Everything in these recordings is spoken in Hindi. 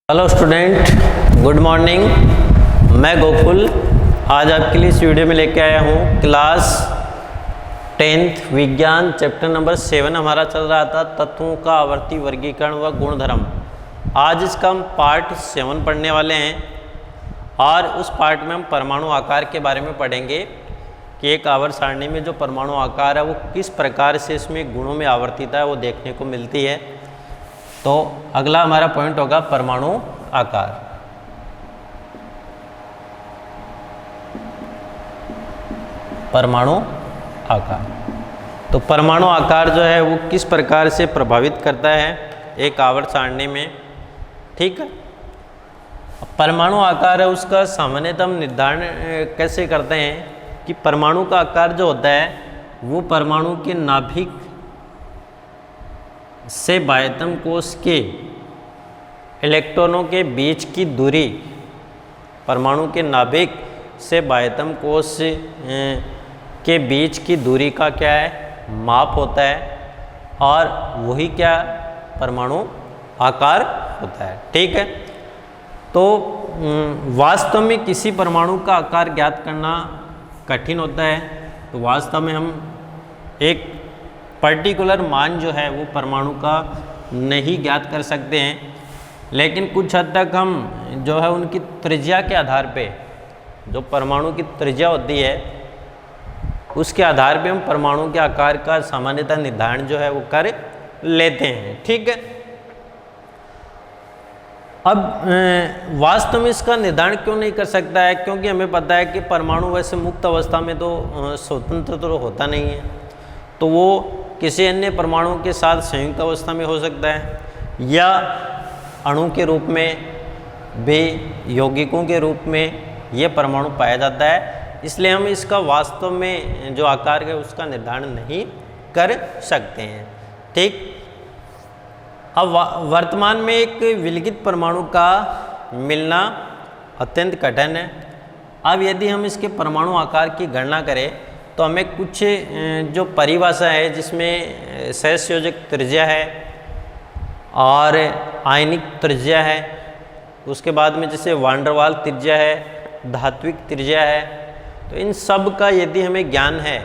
Hello student, good morning. मैं गोकुल आज आपके लिए इस वीडियो में लेके आया हूँ क्लास 10th विज्ञान चैप्टर नंबर 7 हमारा चल रहा था तत्वों का आवर्ती वर्गीकरण व गुणधर्म। आज इसका हम पार्ट 7 पढ़ने वाले हैं और उस पार्ट में हम परमाणु आकार के बारे में पढ़ेंगे कि एक आवर्त सारणी में जो परमाणु आकार है वो किस प्रकार से इसमें गुणों में आवर्तिता है वो देखने को मिलती है। तो अगला हमारा पॉइंट होगा परमाणु आकार। परमाणु आकार, तो परमाणु आकार जो है वो किस प्रकार से प्रभावित करता है एक आवर्त सारणी में। ठीक है, परमाणु आकार है उसका सामान्यतः हम निर्धारण कैसे करते हैं कि परमाणु का आकार जो होता है वो परमाणु के नाभिक से बाह्यतम कोश के इलेक्ट्रॉनों के बीच की दूरी, परमाणु के नाभिक से बाह्यतम कोश के बीच की दूरी का क्या है, माप होता है और वही क्या परमाणु आकार होता है। ठीक है, तो वास्तव में किसी परमाणु का आकार ज्ञात करना कठिन होता है। तो वास्तव में हम एक पर्टिकुलर मान जो है वो परमाणु का नहीं ज्ञात कर सकते हैं, लेकिन कुछ हद तक हम जो है उनकी त्रिज्या के आधार पे, जो परमाणु की त्रिज्या होती है उसके आधार पे हम परमाणु के आकार का सामान्यतः निर्धारण जो है वो कर लेते हैं। ठीक है, अब वास्तव में इसका निर्धारण क्यों नहीं कर सकता है, क्योंकि हमें पता है कि परमाणु वैसे मुक्त अवस्था में तो स्वतंत्र तो होता नहीं है, तो वो किसी अन्य परमाणु के साथ संयुक्त अवस्था में हो सकता है या अणु के रूप में भी, यौगिकों के रूप में ये परमाणु पाया जाता है। इसलिए हम इसका वास्तव में जो आकार है उसका निर्धारण नहीं कर सकते हैं। ठीक, अब वर्तमान में एक विलगित परमाणु का मिलना अत्यंत कठिन है। अब यदि हम इसके परमाणु आकार की गणना करें तो हमें कुछ जो परिभाषा है जिसमें सहसंयोजक त्रिज्या है और आयनिक त्रिज्या है, उसके बाद में जैसे वान डेर वाल्स त्रिज्या है, धात्विक त्रिज्या है, तो इन सब का यदि हमें ज्ञान है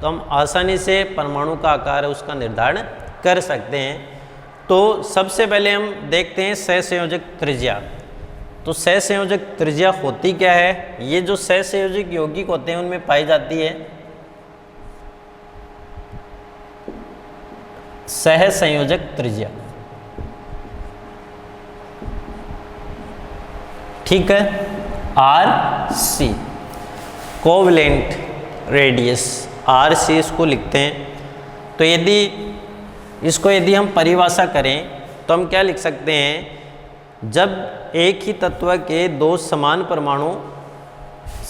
तो हम आसानी से परमाणु का आकार है उसका निर्धारण कर सकते हैं। तो सबसे पहले हम देखते हैं सहसंयोजक त्रिज्या। तो सहसंयोजक त्रिज्या होती क्या है, ये जो सहसंयोजक यौगिक होते हैं उनमें पाई जाती है सहसंयोजक त्रिज्या। ठीक है, R C, covalent radius, R C इसको लिखते हैं। तो यदि हम परिभाषा करें तो हम क्या लिख सकते हैं, जब एक ही तत्व के दो समान परमाणु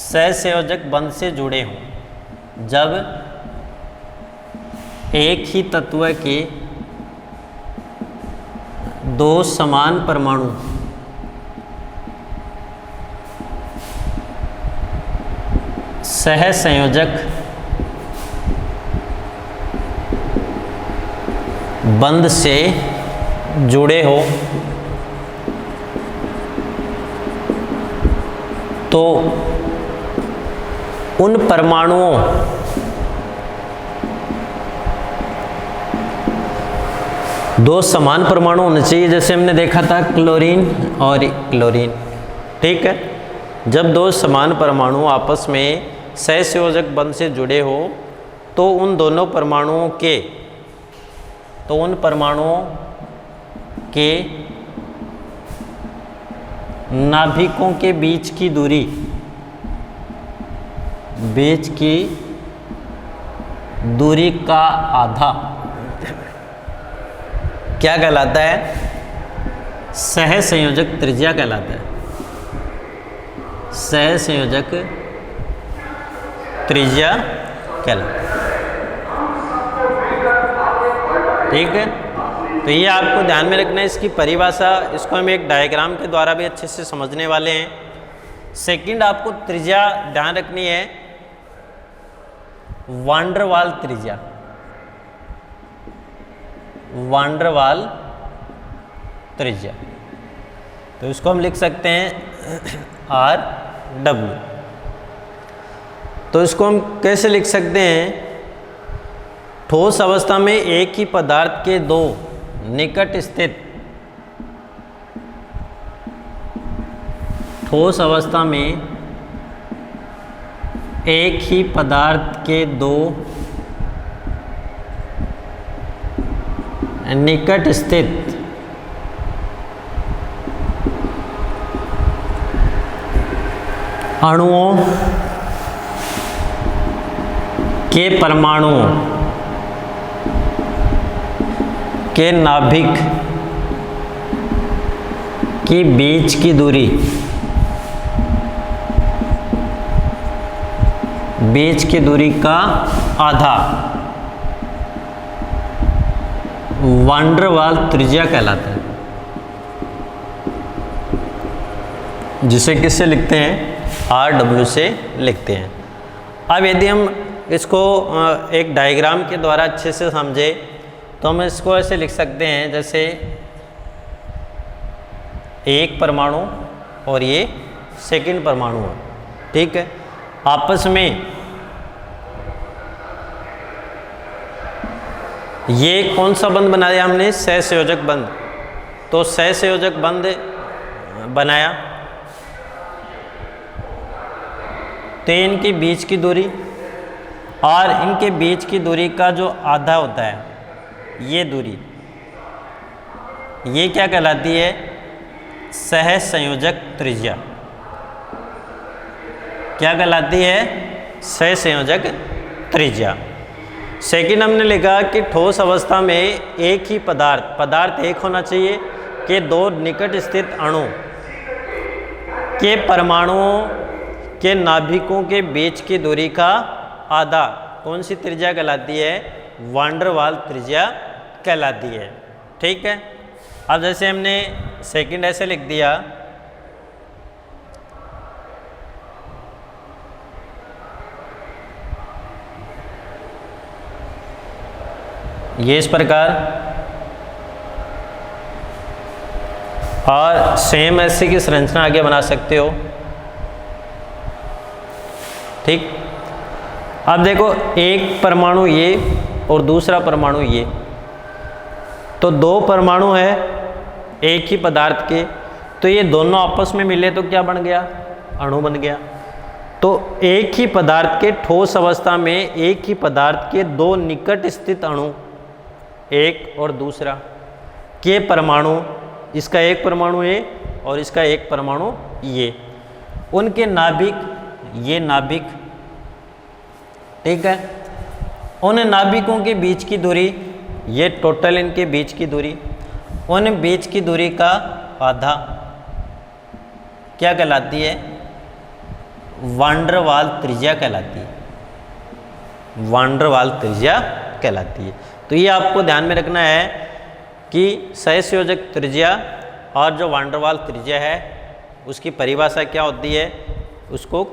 सहसंयोजक बंध से जुड़े हों, जब एक ही तत्व के दो समान परमाणु सहसंयोजक बंध से जुड़े हो तो उन परमाणुओं दो समान परमाणु होने चाहिए, जैसे हमने देखा था क्लोरीन और क्लोरीन। ठीक है, जब दो समान परमाणु आपस में सहसंयोजक बंध से जुड़े हो तो उन परमाणुओं के नाभिकों के बीच की दूरी, का आधा क्या कहलाता है, सहसंयोजक त्रिज्या कहलाता है। सहसंयोजक त्रिज्या कहलाता है। ठीक है, तो ये आपको ध्यान में रखना है इसकी परिभाषा। इसको हम एक डायग्राम के द्वारा भी अच्छे से समझने वाले हैं। सेकंड, आपको त्रिज्या ध्यान रखनी है, वान डेर वाल्स त्रिज्या। वान डेर वाल्स त्रिज्या। तो इसको हम लिख सकते हैं आर डब्ल्यू। तो इसको हम कैसे लिख सकते हैं? ठोस अवस्था में एक ही पदार्थ के दो निकट स्थित, ठोस अवस्था में एक ही पदार्थ के दो निकट स्थित अणुओं के परमाणुओं के नाभिक की बीच की दूरी, बीच की दूरी का आधा वान डर वाल त्रिज्या कहलाता है, जिसे किससे लिखते हैं? आर डब्ल्यू से लिखते हैं। अब यदि हम इसको एक डायग्राम के द्वारा अच्छे से समझे तो हम इसको ऐसे लिख सकते हैं, जैसे एक परमाणु और ये सेकंड परमाणु है, ठीक है। आपस में ये कौन सा बंध बनाया हमने? सहसंयोजक बंध। तो सहसंयोजक बंध बनाया, तो इनके बीच की दूरी और इनके बीच की दूरी का जो आधा होता है, ये दूरी, ये क्या कहलाती है? सहसंयोजक त्रिज्या। क्या कहलाती है? सहसंयोजक त्रिज्या। सेकंड हमने लिखा कि ठोस अवस्था में एक ही पदार्थ एक होना चाहिए कि दो निकट स्थित अणु के परमाणुओं के नाभिकों के बीच की दूरी का आधा कौन सी त्रिज्या कहलाती है? वान डर वाल त्रिज्या कहलाती है, ठीक है। अब जैसे हमने सेकंड ऐसे लिख दिया, ये इस प्रकार, और सेम ऐसे की संरचना आगे बना सकते हो, ठीक। अब देखो एक परमाणु ये और दूसरा परमाणु ये, तो दो परमाणु है एक ही पदार्थ के, तो ये दोनों आपस में मिले तो क्या बन गया? अणु बन गया। तो एक ही पदार्थ के ठोस अवस्था में एक ही पदार्थ के दो निकट स्थित अणु, एक और दूसरा के परमाणु, इसका एक परमाणु ये और इसका एक परमाणु ये, उनके नाभिक, ये नाभिक, ठीक है। उन नाभिकों के बीच की दूरी, ये टोटल इनके बीच की दूरी, उन बीच की दूरी का आधा क्या कहलाती है? वान डर वाल त्रिज्या कहलाती है, वान डर वाल त्रिज्या कहलाती है। तो ये आपको ध्यान में रखना है कि सहसंयोजक त्रिज्या और जो वान डर वाल त्रिज्या है उसकी परिभाषा क्या होती है, उसको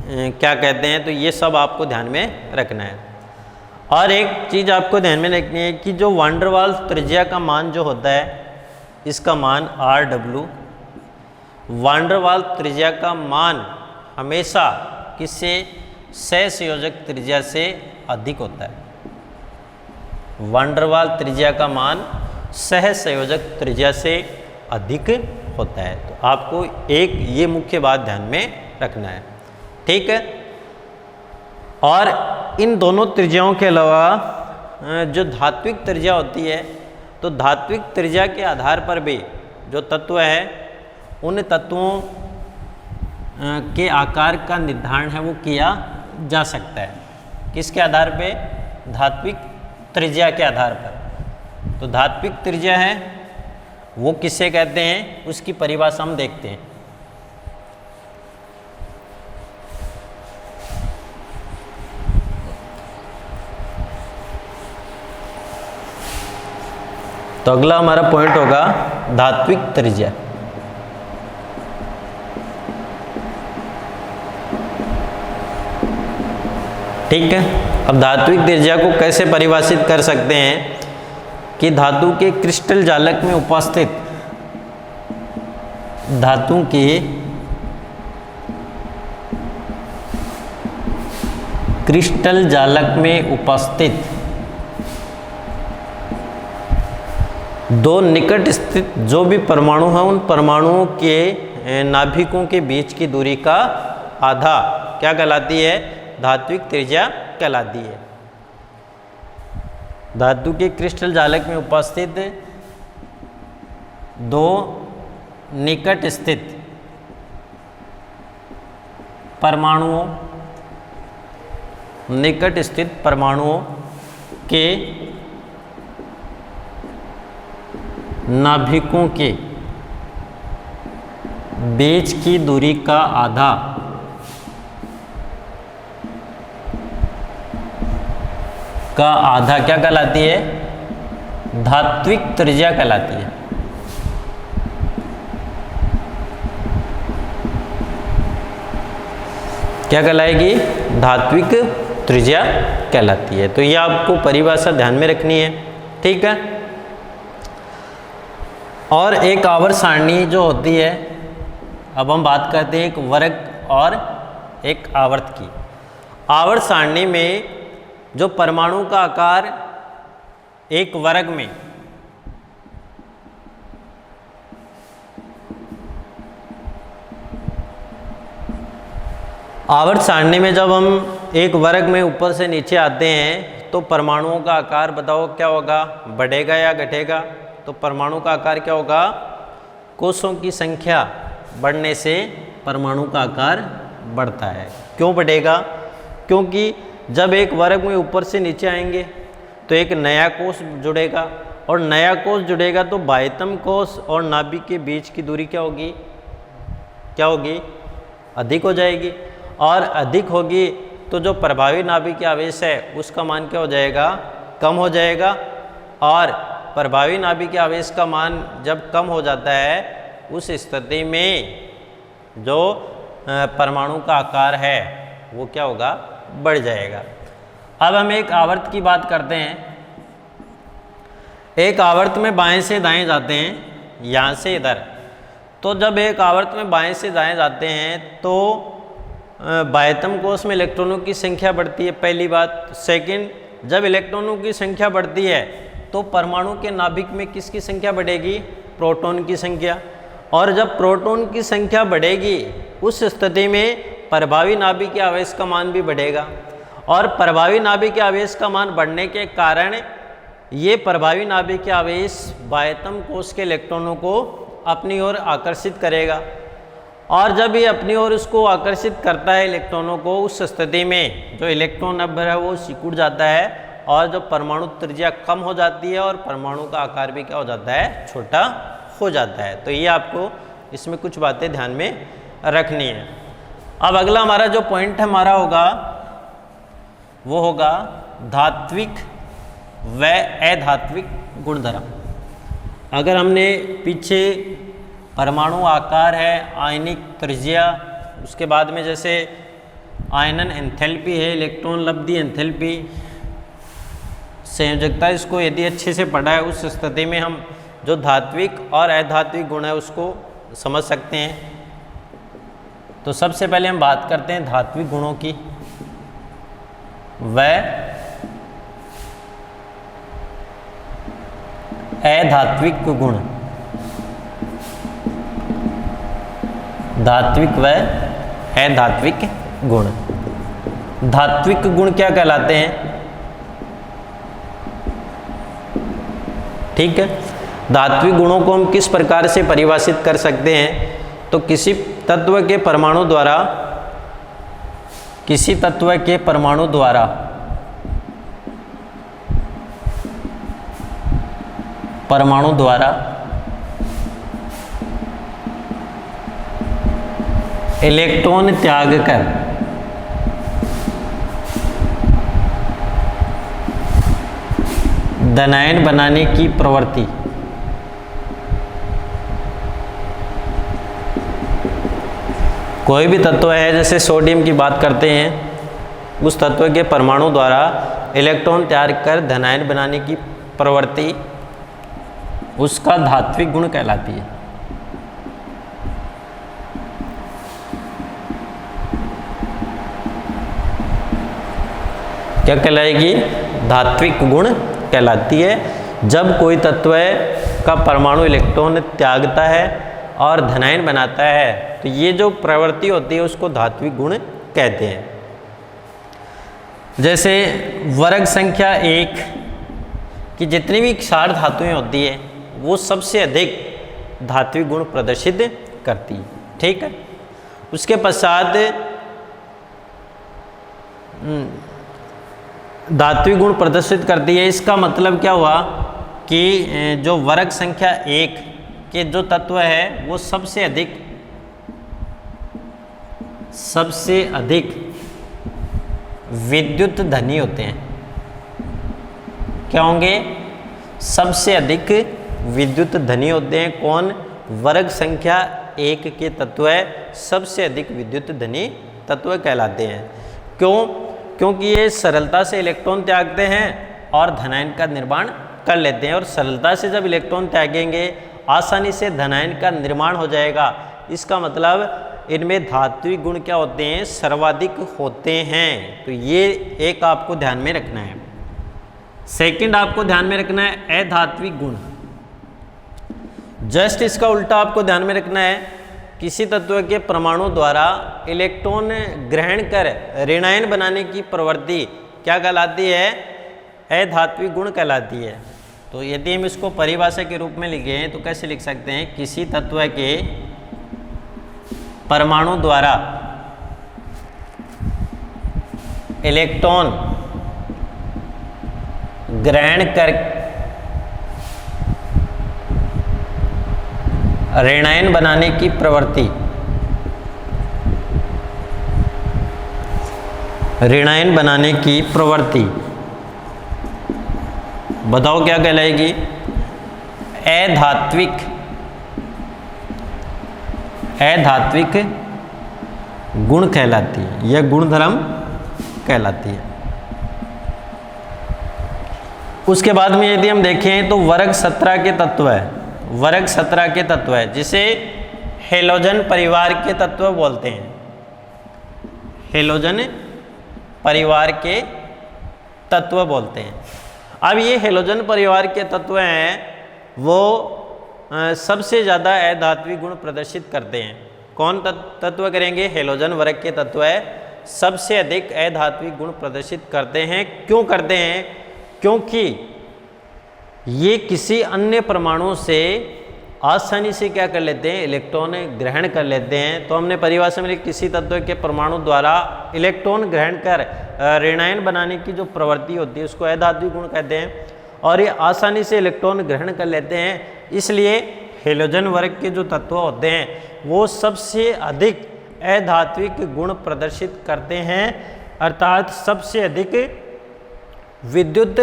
क्या कहते हैं, तो ये सब आपको ध्यान में रखना है। और एक चीज़ आपको ध्यान में रखनी है कि जो वान डर वाल त्रिज्या का मान जो होता है, इसका मान आर डब्ल्यू, वान डर वाल त्रिज्या का मान हमेशा किससे? सहसंयोजक त्रिज्या से अधिक होता है। वान डर वाल त्रिज्या का मान सहसंयोजक त्रिज्या से अधिक होता है। तो आपको एक ये मुख्य बात ध्यान में रखना है, ठीक है। और इन दोनों त्रिज्याओं के अलावा जो धात्विक त्रिज्या होती है, तो धात्विक त्रिज्या के आधार पर भी जो तत्व है, उन तत्वों के आकार का निर्धारण है वो किया जा सकता है। किसके आधार पे? धात्विक त्रिज्या के आधार पर। तो धात्विक त्रिज्या है वो किसे कहते हैं, उसकी परिभाषा हम देखते हैं। तो अगला हमारा पॉइंट होगा धात्विक त्रिज्या। ठीक है। अब धात्विक त्रिज्या को कैसे परिभाषित कर सकते हैं कि धातु के क्रिस्टल जालक में उपस्थित धातु के क्रिस्टल जालक में उपस्थित दो निकट स्थित जो भी परमाणु हैं उन परमाणुओं के नाभिकों के बीच की दूरी का आधा क्या कहलाती है? धात्विक त्रिज्या कहलाती है। धातु के क्रिस्टल जालक में उपस्थित दो निकट स्थित परमाणुओं के नाभिकों के बीच की दूरी का आधा क्या कहलाती है? धात्विक त्रिज्या कहलाती है। क्या कहलाएगी? धात्विक त्रिज्या कहलाती है। तो ये आपको परिभाषा ध्यान में रखनी है, ठीक है। और एक आवर्त सारणी जो होती है, अब हम बात करते हैं एक वर्ग और एक आवर्त की। आवर्त सारणी में जो परमाणु का आकार एक वर्ग में आवर्त सारणी में जब हम एक वर्ग में ऊपर से नीचे आते हैं तो परमाणुओं का आकार बताओ क्या होगा? बढ़ेगा या घटेगा? तो परमाणु का आकार क्या होगा? कोषों की संख्या बढ़ने से परमाणु का आकार बढ़ता है। क्यों बढ़ेगा? क्योंकि जब एक वर्ग में ऊपर से नीचे आएंगे तो एक नया कोष जुड़ेगा, और नया कोष जुड़ेगा तो बाह्यतम कोष और नाभिक के बीच की दूरी क्या होगी? अधिक हो जाएगी। और अधिक होगी तो जो प्रभावी नाभिक आवेश है उसका मान क्या हो जाएगा? कम हो जाएगा। और प्रभावी नाभिक आवेश का मान जब कम हो जाता है उस स्थिति में जो परमाणु का आकार है वो क्या होगा? बढ़ जाएगा। अब हम एक आवर्त की बात करते हैं। एक आवर्त में बाएं से दाएं जाते हैं, यहाँ से इधर। तो जब एक आवर्त में बाएं से दाएं जाते हैं तो बाह्यतम कोष में इलेक्ट्रॉनों की संख्या बढ़ती है, पहली बात। सेकंड, जब इलेक्ट्रॉनों की संख्या बढ़ती है तो परमाणु के नाभिक में किसकी संख्या बढ़ेगी? प्रोटॉन की संख्या। और जब प्रोटॉन की संख्या बढ़ेगी उस स्थिति में प्रभावी नाभिक के आवेश का मान भी बढ़ेगा। और प्रभावी नाभिक के आवेश का मान बढ़ने के कारण ये प्रभावी नाभिक के आवेश बाह्यतम कोष के इलेक्ट्रॉनों को अपनी ओर आकर्षित करेगा। और जब ये अपनी ओर उसको आकर्षित करता है इलेक्ट्रॉनों को, उस स्थिति में जो इलेक्ट्रॉन नंबर है वो सिकुड़ जाता है और जो परमाणु त्रिज्या कम हो जाती है और परमाणु का आकार भी क्या हो जाता है? छोटा हो जाता है। तो ये आपको इसमें कुछ बातें ध्यान में रखनी है। अब अगला हमारा जो पॉइंट हमारा होगा वो होगा धात्विक व अधात्विक गुणधर्म। अगर हमने पीछे परमाणु आकार है, आयनिक त्रिज्या, उसके बाद में जैसे आयनन एंथैल्पी है, इलेक्ट्रॉन लब्धि एंथैल्पी, संयोजकता, इसको यदि अच्छे से पढ़ा है उस स्थिति में हम जो धात्विक और अधात्विक गुण है उसको समझ सकते हैं। तो सबसे पहले हम बात करते हैं धात्विक गुणों की व अधात्विक गुण। धात्विक व अधात्विक गुण। धात्विक गुण क्या कहलाते हैं? ठीक है, धात्विक गुणों को हम किस प्रकार से परिभाषित कर सकते हैं? तो किसी तत्व के परमाणु द्वारा इलेक्ट्रॉन त्याग कर धनायन बनाने की प्रवृत्ति कोई भी तत्व है, जैसे सोडियम की बात करते हैं, उस तत्व के परमाणु द्वारा इलेक्ट्रॉन त्याग कर धनायन बनाने की प्रवृत्ति उसका धात्विक गुण कहलाती है। क्या कहलाएगी? धात्विक गुण कहलाती है। जब कोई तत्व का परमाणु इलेक्ट्रॉन त्यागता है और धनायन बनाता है तो ये जो प्रवृत्ति होती है उसको धात्विक गुण कहते हैं। जैसे वर्ग संख्या 1 की जितनी भी क्षार धातुएं होती है वो सबसे अधिक धात्विक गुण प्रदर्शित करती है। ठीक है। उसके पश्चात धात्विक गुण प्रदर्शित करती है। इसका मतलब क्या हुआ कि जो वर्ग संख्या 1 के जो तत्व है वो सबसे अधिक विद्युत धनी होते हैं। क्या होंगे? सबसे अधिक विद्युत धनी होते हैं। कौन? वर्ग संख्या 1 के तत्व सबसे अधिक विद्युत धनी तत्व कहलाते हैं। क्यों? क्योंकि ये सरलता से इलेक्ट्रॉन त्यागते हैं और धनायन का निर्माण कर लेते हैं। और सरलता से जब इलेक्ट्रॉन त्यागेंगे आसानी से धनायन का निर्माण हो जाएगा। इसका मतलब इनमें धात्विक गुण क्या होते हैं? सर्वाधिक होते हैं। तो ये एक आपको ध्यान में रखना है। सेकंड आपको ध्यान में रखना है अधात्विक गुण। जस्ट इसका उल्टा आपको ध्यान में रखना है। किसी तत्व के परमाणु द्वारा इलेक्ट्रॉन ग्रहण कर ऋणायन बनाने की प्रवृत्ति क्या कहलाती है? अधात्विक गुण कहलाती है। तो यदि हम इसको परिभाषा के रूप में लिखें तो कैसे लिख सकते हैं? किसी तत्व के परमाणु द्वारा इलेक्ट्रॉन ग्रहण कर ऋणायन बनाने की प्रवृत्ति, ऋणायन बनाने की प्रवृत्ति बताओ क्या कहलाएगी? अधात्विक गुण कहलाती है। यह गुणधर्म कहलाती है। उसके बाद में यदि हम देखें तो वर्ग 17 के तत्व है। वर्ग 17 के तत्व है जिसे हेलोजन परिवार के तत्व बोलते हैं। हेलोजन परिवार के तत्व बोलते हैं। अब ये हेलोजन परिवार के तत्व हैं वो सबसे ज़्यादा अधात्विक गुण प्रदर्शित करते हैं। कौन तत्व करेंगे? हेलोजन वर्ग के तत्व है सबसे अधिक अधात्विक गुण प्रदर्शित करते हैं। क्यों करते हैं? क्योंकि ये किसी अन्य परमाणु से आसानी से क्या कर लेते हैं? इलेक्ट्रॉन ग्रहण कर लेते हैं। तो हमने परिभाषा में किसी तत्व के परमाणु द्वारा इलेक्ट्रॉन ग्रहण कर ऋणायन बनाने की जो प्रवृत्ति होती है उसको अधात्विक गुण कहते हैं। और ये आसानी से इलेक्ट्रॉन ग्रहण कर लेते हैं। इसलिए हेलोजन वर्ग के जो तत्व होते हैं वो सबसे अधिक अधात्विक गुण प्रदर्शित करते हैं, अर्थात सबसे अधिक विद्युत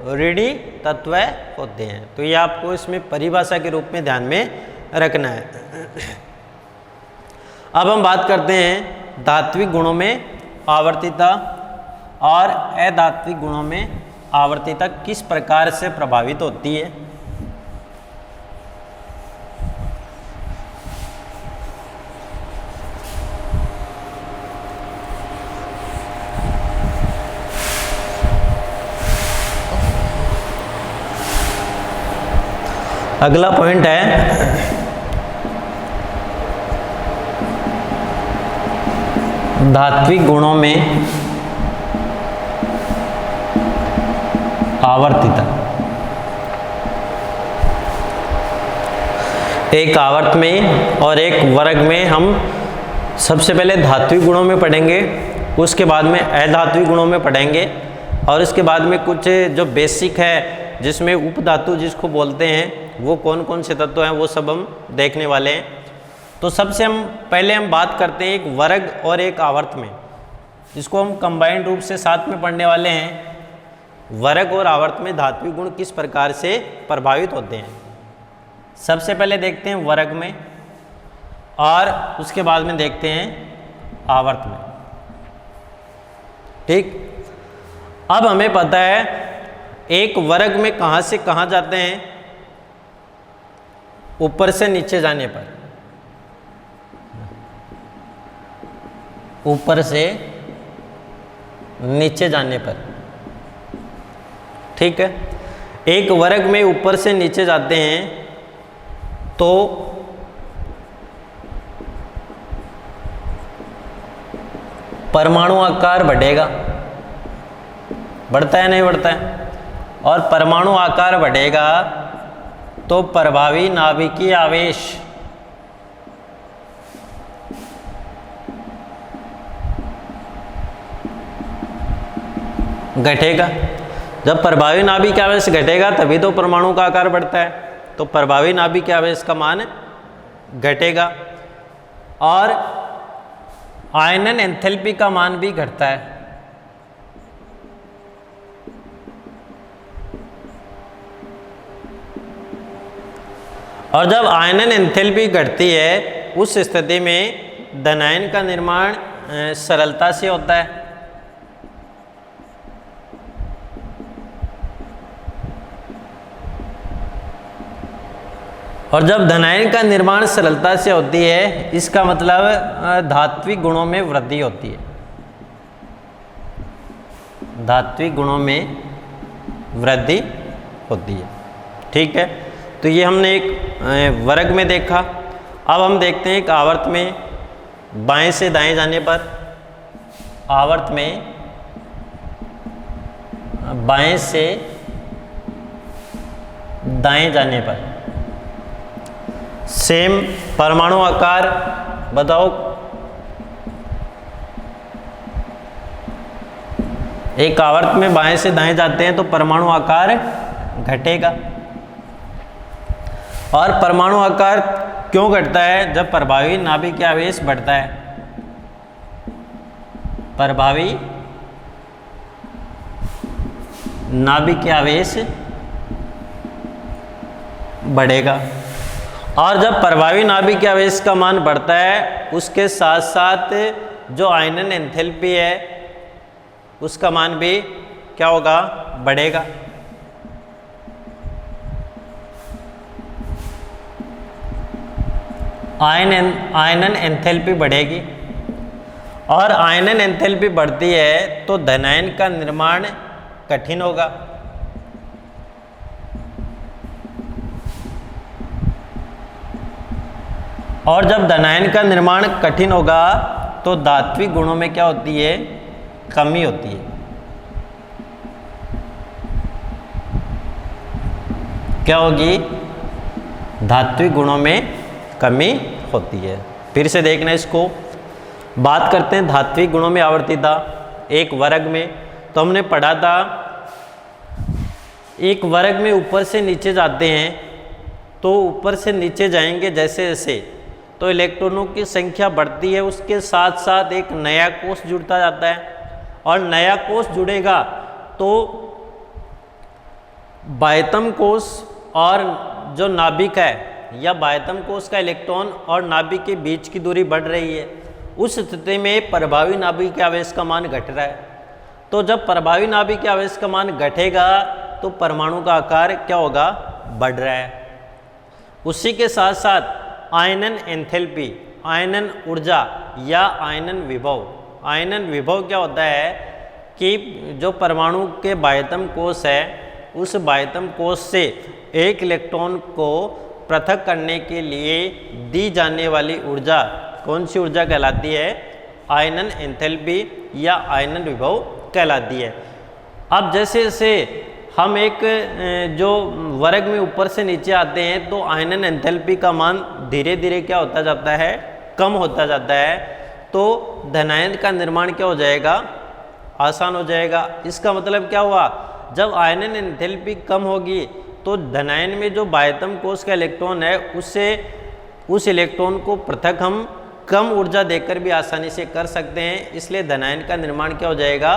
ऋणी तत्व होते हैं। तो ये आपको इसमें परिभाषा के रूप में ध्यान में रखना है। अब हम बात करते हैं धात्विक गुणों में आवर्तिता और अधात्विक गुणों में आवर्तिता किस प्रकार से प्रभावित होती है। अगला पॉइंट है धात्विक गुणों में आवर्तिता। एक आवर्त में और एक वर्ग में हम सबसे पहले धात्विक गुणों में पढ़ेंगे, उसके बाद में अधात्विक गुणों में पढ़ेंगे और इसके बाद में कुछ जो बेसिक है जिसमें उपधातु जिसको बोलते हैं वो कौन कौन से तत्व हैं वो सब हम देखने वाले हैं। तो सबसे पहले हम बात करते हैं एक वर्ग और एक आवर्त में, जिसको हम कंबाइंड रूप से साथ में पढ़ने वाले हैं। वर्ग और आवर्त में धात्विक गुण किस प्रकार से प्रभावित होते हैं। सबसे पहले देखते हैं वर्ग में और उसके बाद में देखते हैं आवर्त में। ठीक। अब हमें पता है एक वर्ग में कहाँ से कहाँ जाते हैं? ऊपर से नीचे जाने पर, ऊपर से नीचे जाने पर ठीक है। एक वर्ग में ऊपर से नीचे जाते हैं तो परमाणु आकार बढ़ेगा, बढ़ता है नहीं बढ़ता है, और परमाणु आकार बढ़ेगा तो प्रभावी नाभिकीय आवेश घटेगा। जब प्रभावी नाभिकीय आवेश घटेगा तभी तो परमाणु का आकार बढ़ता है, तो प्रभावी नाभिकीय आवेश का मान घटेगा और आयनन एंथैल्पी का मान भी घटता है। और जब आयनन एंथैल्पी घटती है उस स्थिति में धनायन का निर्माण सरलता से होता है। और जब धनायन का निर्माण सरलता से होती है इसका मतलब धात्विक गुणों में वृद्धि होती है, धात्विक गुणों में वृद्धि होती है। ठीक है, तो ये हमने एक वर्ग में देखा। अब हम देखते हैं एक आवर्त में बाएं से दाएं जाने पर, आवर्त में बाएं से दाएं जाने पर सेम परमाणु आकार बताओ। एक आवर्त में बाएं से दाएं जाते हैं तो परमाणु आकार घटेगा। और परमाणु आकार क्यों घटता है? जब प्रभावी नाभिकीय आवेश बढ़ता है, प्रभावी नाभिकीय आवेश बढ़ेगा। और जब प्रभावी नाभिकीय आवेश का मान बढ़ता है उसके साथ साथ जो आयनन एंथैल्पी है उसका मान भी क्या होगा? बढ़ेगा। आयनन एंथैल्पी बढ़ेगी और आयनन एंथैल्पी बढ़ती है तो धनायन का निर्माण कठिन होगा। और जब धनायन का निर्माण कठिन होगा तो धात्विक गुणों में क्या होती है? कमी होती है। क्या होगी? धात्विक गुणों में कमी होती है। फिर से देखना इसको, बात करते हैं धात्विक गुणों में आवर्तिता एक वर्ग में। तो हमने पढ़ा था एक वर्ग में ऊपर से नीचे जाते हैं तो ऊपर से नीचे जाएंगे जैसे जैसे तो इलेक्ट्रॉनों की संख्या बढ़ती है, उसके साथ साथ एक नया कोष जुड़ता जाता है। और नया कोष जुड़ेगा तो बाह्यतम कोष और जो नाभिक है या बाह्यतम कोष का इलेक्ट्रॉन और नाभिक के बीच की दूरी बढ़ रही है। उस स्थिति में प्रभावी नाभिकीय आवेश का मान घट रहा है। तो जब प्रभावी नाभिकीय आवेश का मान घटेगा तो परमाणु का आकार क्या होगा? बढ़ रहा है। उसी के साथ साथ आयनन एंथैल्पी, आयनन ऊर्जा या आयनन विभव। आयनन विभव क्या होता है कि जो परमाणु के बाह्यतम कोष है उस बाह्यतम कोष से एक इलेक्ट्रॉन को पृथक करने के लिए दी जाने वाली ऊर्जा कौन सी ऊर्जा कहलाती है? आयनन एंथैल्पी या आयनन विभव कहलाती है। अब जैसे जैसे हम एक जो वर्ग में ऊपर से नीचे आते हैं तो आयनन एंथैल्पी का मान धीरे धीरे क्या होता जाता है? कम होता जाता है। तो धनायन का निर्माण क्या हो जाएगा? आसान हो जाएगा। इसका मतलब क्या हुआ? जब आयनन एंथैल्पी कम होगी तो धनायन में जो बाह्यतम कोष का इलेक्ट्रॉन है उससे उस इलेक्ट्रॉन को पृथक हम कम ऊर्जा देकर भी आसानी से कर सकते हैं। इसलिए धनायन का निर्माण क्या हो जाएगा?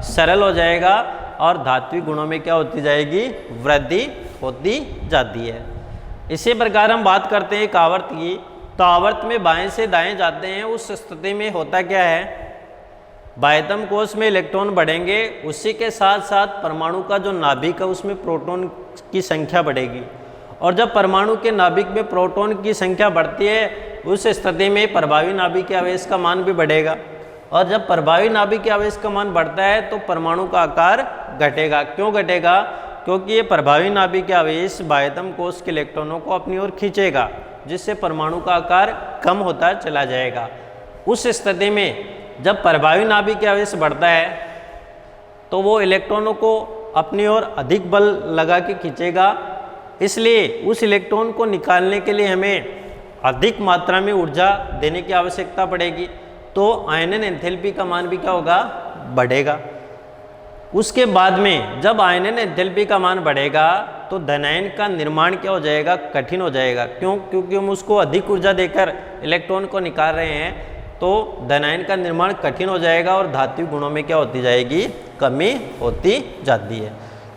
सरल हो जाएगा और धात्विक गुणों में क्या होती जाएगी? वृद्धि होती जाती है। इसी प्रकार हम बात करते हैं एक आवर्त की। तो आवर्त में बाएं से दाएं जाते हैं, उस स्थिति में होता क्या है? बाह्यतम कोष में इलेक्ट्रॉन बढ़ेंगे, उसी के साथ साथ परमाणु का जो नाभिक है उसमें प्रोटॉन की संख्या बढ़ेगी। और जब परमाणु के नाभिक में प्रोटॉन की संख्या बढ़ती है उस स्थिति में प्रभावी नाभिकीय आवेश का मान भी बढ़ेगा। और जब प्रभावी नाभिकीय आवेश का मान बढ़ता है तो परमाणु का आकार घटेगा। क्यों घटेगा? क्योंकि ये प्रभावी नाभिकीय आवेश बाह्यतम कोश के इलेक्ट्रॉनों को अपनी ओर खींचेगा, जिससे परमाणु का आकार कम होता चला जाएगा। उस स्थिति में जब प्रभावी नाभिकीय आवेश बढ़ता है तो वो इलेक्ट्रॉनों को अपनी ओर अधिक बल लगा के खींचेगा, इसलिए उस इलेक्ट्रॉन को निकालने के लिए हमें अधिक मात्रा में ऊर्जा देने की आवश्यकता पड़ेगी, तो आयनन एंथैल्पी का मान भी क्या होगा, बढ़ेगा। उसके बाद में जब आयनन एंथैल्पी का मान बढ़ेगा तो धनायन का निर्माण क्या हो जाएगा, कठिन हो जाएगा। क्यों? क्योंकि हम उसको अधिक ऊर्जा देकर इलेक्ट्रॉन को निकाल रहे हैं, तो धनायन का निर्माण कठिन हो जाएगा और धात्विक गुणों में क्या होती जाएगी, कमी होती जाती है।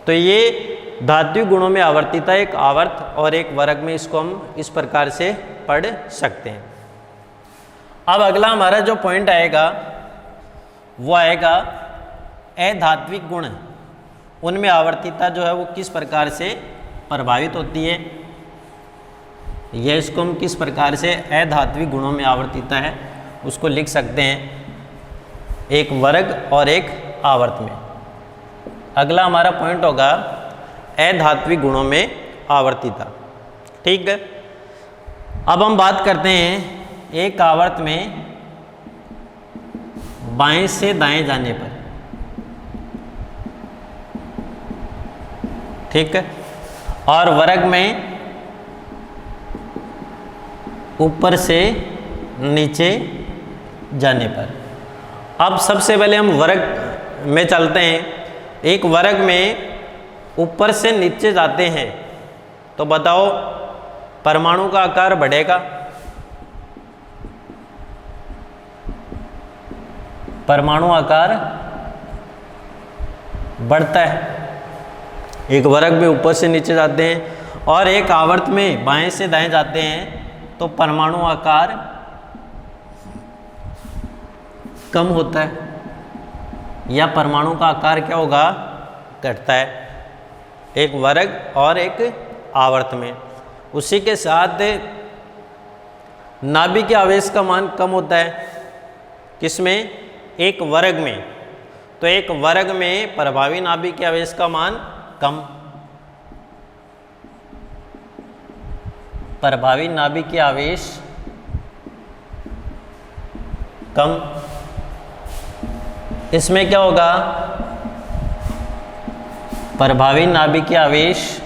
तो ये धात्विक गुणों में आवर्तिता, एक आवर्त और एक वर्ग में इसको हम इस प्रकार से पढ़ सकते हैं। अब अगला हमारा जो पॉइंट आएगा वो आएगा अधात्विक गुण, उनमें आवर्तिता जो है वो किस प्रकार से प्रभावित होती है, यह इसको हम किस प्रकार से अधात्विक गुणों में आवर्तिता है उसको लिख सकते हैं, एक वर्ग और एक आवर्त में। अगला हमारा पॉइंट होगा अधात्विक गुणों में आवर्तिता। ठीक है, अब हम बात करते हैं एक आवर्त में बाएं से दाएं जाने पर। ठीक है, और वर्ग में ऊपर से नीचे जाने पर। अब सबसे पहले हम वर्ग में चलते हैं। एक वर्ग में ऊपर से नीचे जाते हैं तो बताओ परमाणु का आकार बढ़ेगा, परमाणु आकार बढ़ता है। एक वर्ग में ऊपर से नीचे जाते हैं और एक आवर्त में बाएं से दाएं जाते हैं तो परमाणु आकार कम होता है या परमाणु का आकार क्या होगा, घटता है, एक वर्ग और एक आवर्त में। उसी के साथ नाभिकीय आवेश का मान कम होता है, किसमें, एक वर्ग में। तो एक वर्ग में प्रभावी नाभिकीय आवेश का मान कम, प्रभावी नाभिकीय आवेश कम। इसमें क्या होगा, प्रभावी नाभिकीय आवेश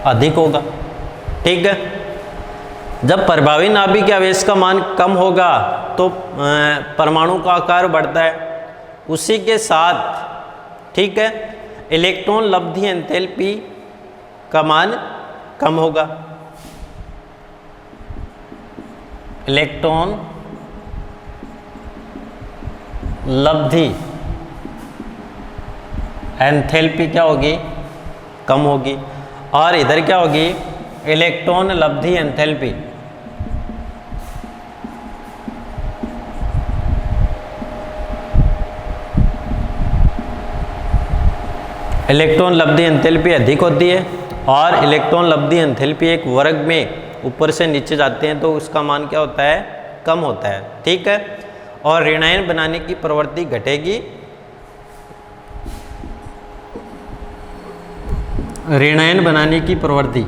अधिक होगा। ठीक है, जब प्रभावी नाभिकीय आवेश का मान कम होगा तो परमाणु का आकार बढ़ता है। उसी के साथ ठीक है इलेक्ट्रॉन लब्धि एंथैल्पी का मान कम होगा। इलेक्ट्रॉन लब्धि एंथैल्पी क्या होगी, कम होगी। और इधर क्या होगी, इलेक्ट्रॉन लब्धि एंथैल्पी इलेक्ट्रॉन लब्धि एंथैल्पी अधिक होती है। और इलेक्ट्रॉन लब्धि एंथैल्पी एक वर्ग में ऊपर से नीचे जाते हैं तो उसका मान क्या होता है, कम होता है। ठीक है, और ऋणायन बनाने की प्रवृत्ति घटेगी, ऋणायन बनाने की प्रवृत्ति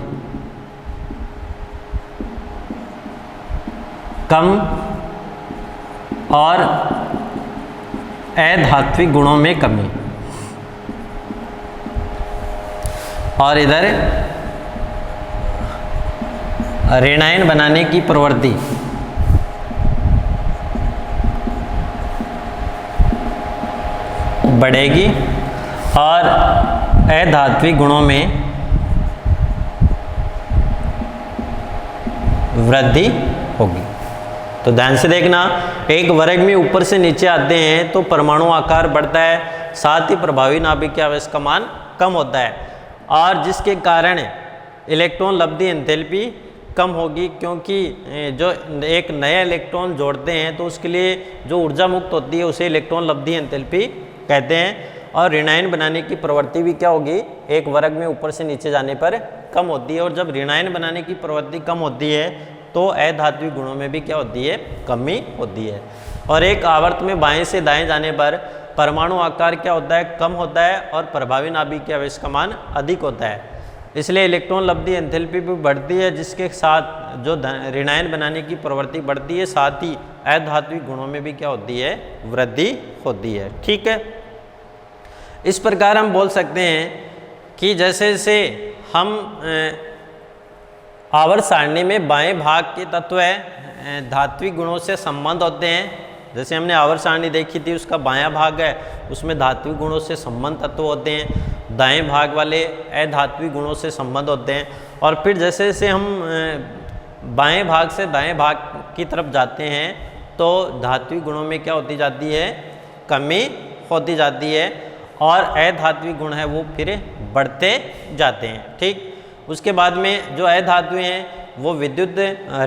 कम और अधात्विक गुणों में कमी। और इधर ऋणायन बनाने की प्रवृत्ति बढ़ेगी और अधात्विक गुणों में वृद्धि होगी। तो ध्यान से देखना, एक वर्ग में ऊपर से नीचे आते हैं तो परमाणु आकार बढ़ता है, साथ ही प्रभावी नाभिकीय आवेश का मान कम होता है, और जिसके कारण इलेक्ट्रॉन लब्धि एंथैल्पी कम होगी, क्योंकि जो एक नया इलेक्ट्रॉन जोड़ते हैं तो उसके लिए जो ऊर्जा मुक्त होती है उसे इलेक्ट्रॉन लब्धि एंथैल्पी कहते हैं। और ऋणायन बनाने की प्रवृत्ति भी क्या होगी, एक वर्ग में ऊपर से नीचे जाने पर कम होती है। और जब ऋणायन बनाने की प्रवृत्ति कम होती है तो अधात्विक गुणों में भी क्या होती है, कमी होती है। और एक आवर्त में बाएं से दाएं जाने पर परमाणु आकार क्या होता है, कम होता है और प्रभावी नाभिकीय आवेश का मान अधिक होता है। इसलिए इलेक्ट्रॉन लब्धि एंथैल्पी भी बढ़ती है, जिसके साथ जो ऋणायन बनाने की प्रवृत्ति बढ़ती है, साथ ही अधात्विक गुणों में भी क्या होती है, वृद्धि होती है। ठीक है, इस प्रकार हम बोल सकते हैं कि जैसे जैसे हम आवर्त सारणी में बाएं भाग के तत्व धात्विक गुणों से संबंध होते हैं। जैसे हमने आवर्त सारणी देखी थी, उसका बायां भाग है, उसमें धात्विक गुणों से संबंध तत्व होते हैं, दाएं भाग वाले अधात्विक गुणों से संबंध होते हैं। और फिर जैसे जैसे हम बाएं भाग से दाएं भाग की तरफ जाते हैं तो धात्विक गुणों में क्या होती जाती है, कमी होती जाती है और अधात्विक गुण है वो फिर बढ़ते जाते हैं। ठीक, उसके बाद में जो अधातुएं हैं वो विद्युत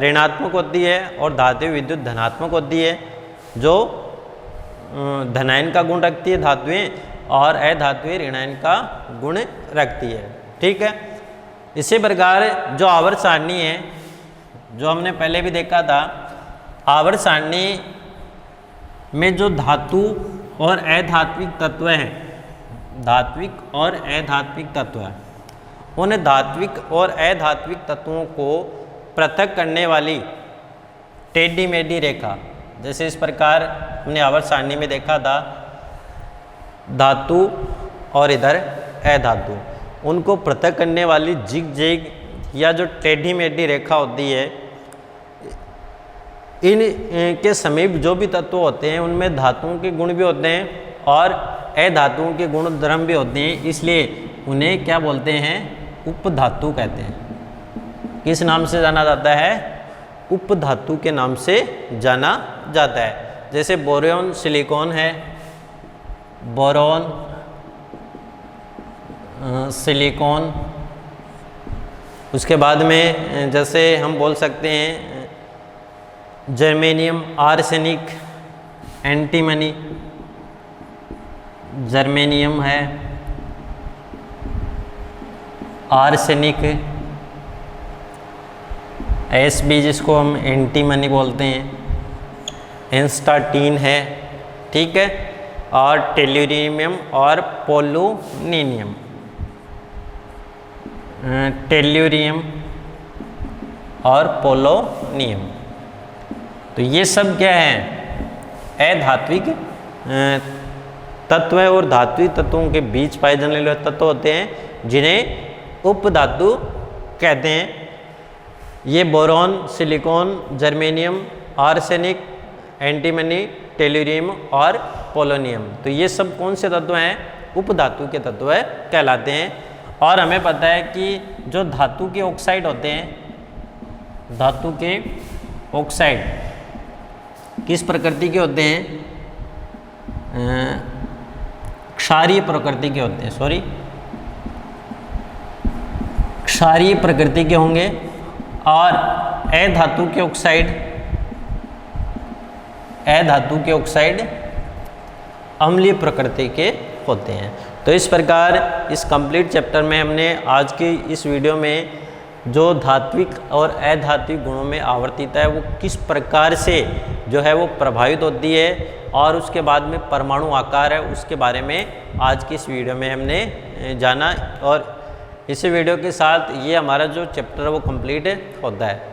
ऋणात्मक होती है और धातु विद्युत धनात्मक होती है। जो धनायन का गुण रखती है धातुएं और अधातुएं ऋणायन का गुण रखती है। ठीक है, इसी प्रकार जो आवर्त सारणी है, जो हमने पहले भी देखा था, आवर्त सारणी में जो धातु और अधात्विक तत्व हैं, धात्विक और अधात्विक तत्व हैं, उन धात्विक और अधात्विक तत्वों को पृथक करने वाली टेढ़ी मेढ़ी रेखा, जैसे इस प्रकार हमने आवर्त सारणी में देखा था, धातु और इधर अधातु, उनको पृथक करने वाली जिग जैग या जो टेढ़ी मेढ़ी रेखा होती है, इन के समीप जो भी तत्व होते हैं उनमें धातुओं के गुण भी होते हैं और अधातुओं के गुण धर्म भी होते हैं, इसलिए उन्हें क्या बोलते हैं, उपधातु कहते हैं। किस नाम से जाना जाता है, उपधातु के नाम से जाना जाता है। जैसे बोरोन सिलिकॉन है, बोरोन सिलिकॉन, उसके बाद में जैसे हम बोल सकते हैं जर्मेनियम आर्सेनिक एंटीमनी, जर्मेनियम है, आर्सेनिक एसबी जिसको हम एंटीमनी बोलते हैं, एंस्टाटीन है। ठीक है, और टेल्यूरियम और पोलोनियम, टेल्यूरियम और पोलोनियम, तो ये सब क्या है, अधात्विक तत्व और धात्विक तत्वों के बीच पाए जाने वाले तत्व होते हैं, जिन्हें उपधातु कहते हैं। ये boron, silicon, germanium, arsenic, antimony, tellurium और पोलोनियम, तो ये सब कौन से तत्व हैं, उपधातु के तत्व कहलाते हैं। और हमें पता है कि जो धातु के ऑक्साइड होते हैं, धातु के ऑक्साइड किस प्रकृति के होते हैं, क्षारीय प्रकृति के होते हैं, क्षारीय प्रकृति के होंगे। और अधातु के ऑक्साइड अम्लीय प्रकृति के होते हैं। तो इस प्रकार इस कंप्लीट चैप्टर में हमने आज की इस वीडियो में जो धात्विक और अधात्विक गुणों में आवर्तिता है वो किस प्रकार से जो है वो प्रभावित होती है और उसके बाद में परमाणु आकार है, उसके बारे में आज की इस वीडियो में हमने जाना। और इसी वीडियो के साथ ये हमारा जो चैप्टर है वो कंप्लीट होता है।